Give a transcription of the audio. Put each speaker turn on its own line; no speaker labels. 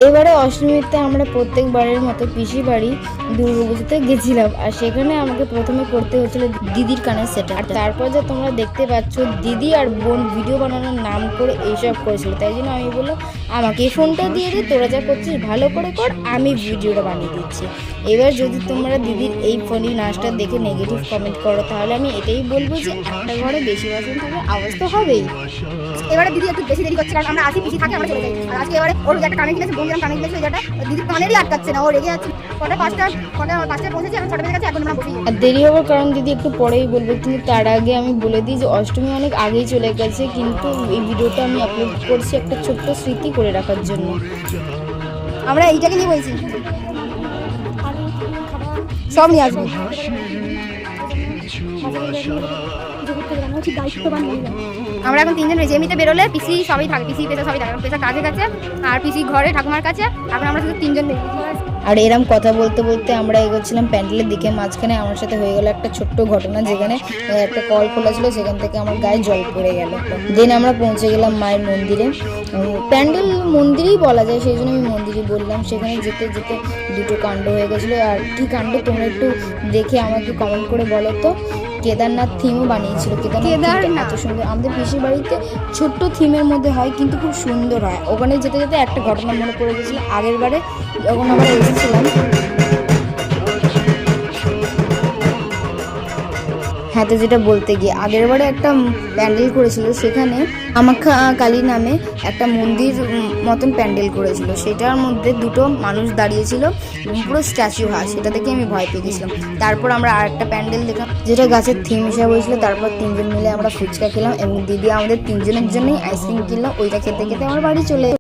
এবারে অষ্টমীতে আমরা প্রত্যেকবারের মতো পিসি বাড়ি দুর্গাপুজোতে গেছিলাম, আর সেখানে আমাকে প্রথমে করতে হচ্ছিল দিদির কানের সেট। আর তারপর যে তোমরা দেখতে পাচ্ছ দিদি আর বোন ভিডিও বানানোর নাম করে এইসব করেছিল, তাই জন্য আমি বললাম আমাকে এই ফোনটা দিয়ে দে, তোরা যা করছিস ভালো করে কর, আমি ভিডিওটা বানিয়ে দিচ্ছি। এবার যদি তোমরা দিদির এই ফোনের নাচটা দেখে নেগেটিভ কমেন্ট করো তাহলে আমি এটাই বলবো যে একটা ঘরে বেশি বাসন থাকলে আওয়াজ তো হবেই।
এবারে দিদি একটু বেশি দেরি করছে, কারণ আমরা আসি পিসি থাকে আমরা চলে যাই। আর আজকে এবারে ওর একটা কানে কিনেছে, বোন যেরকম কানে কিনেছে, যেটা দিদি কানেরই আটকাচ্ছে না, ও রেগে যাচ্ছে। কটা পাঁচটায় পৌঁছেছে, এখন 6টা বেজে গেছে, এখন আমরা বসি।
আর দেরি হওয়ার কারণ দিদি একটু পরেই বলবো, কিন্তু তার আগে আমি বলে দিই যে অষ্টমী অনেক আগেই চলে গেছে, কিন্তু এই ভিডিওটা আমি আপলোড করছি একটা ছোট্ট স্মৃতি করে রাখার জন্য।
আমরা এইটাকে নিয়ে বলছি, সব নিয়ে আসবো। আমরা এখন 3জন রয়েছি, এমনিতে বেরোলে পিসি সবাই থাকে, পিসি পেশা সবাই থাকে, পেশা কাজে কাছে আর পিসি ঘরে ঠাকুমার কাছে। এখন আমরা শুধু 3জন বেরিয়েছি।
আর এরম কথা বলতে বলতে আমরা এগোচ্ছিলাম প্যান্ডেলের দিকে। মাঝখানে আমার সাথে হয়ে গেল একটা ছোট্ট ঘটনা, যেখানে একটা কল খোলা ছিল, সেখান থেকে আমার গায়ে জল পড়ে গেল। দেন আমরা পৌঁছে গেলাম মায়ের মন্দিরে। প্যান্ডেল মন্দিরেই বলা যায়, সেই জন্য আমি মন্দিরই বললাম। সেখানে যেতে যেতে দুটো কাণ্ড হয়ে গেছিলো। আর কি কাণ্ড তোমরা একটু দেখে আমাকে কমেন্ট করে বলো তো। কেদারনাথ থিমও বানিয়েছিল। কেদারনাথ এত সুন্দর, আমাদের পিসির বাড়িতে ছোট্ট থিমের মধ্যে হয়, কিন্তু খুব সুন্দর হয়। ওখানে যেতে যেতে একটা ঘটনা মনে পড়ে গেছিলো আগের বারে যখন আমরা এসেছিলাম। হ্যাঁ, তো যেটা বলতে গিয়ে আগের বারে একটা প্যান্ডেল করেছিল, সেখানে কামাখ্যা কালী নামে একটা মন্দির মতন প্যান্ডেল করেছিল। সেটার মধ্যে দুটো মানুষ দাঁড়িয়েছিল পুরো স্ট্যাচু হয়, সেটা দেখে আমি ভয় পেয়ে গেছিলাম। তারপর আমরা আরেকটা প্যান্ডেল দেখলাম যেটা গাছের থিম হিসাবে হয়েছিল। তারপর 3জন মিলে আমরা ফুচকা খেলাম এবং দিদি আমাদের 3জনের জন্যই আইসক্রিম কিনলাম। ওইটা খেতে খেতে আমার বাড়ি চলে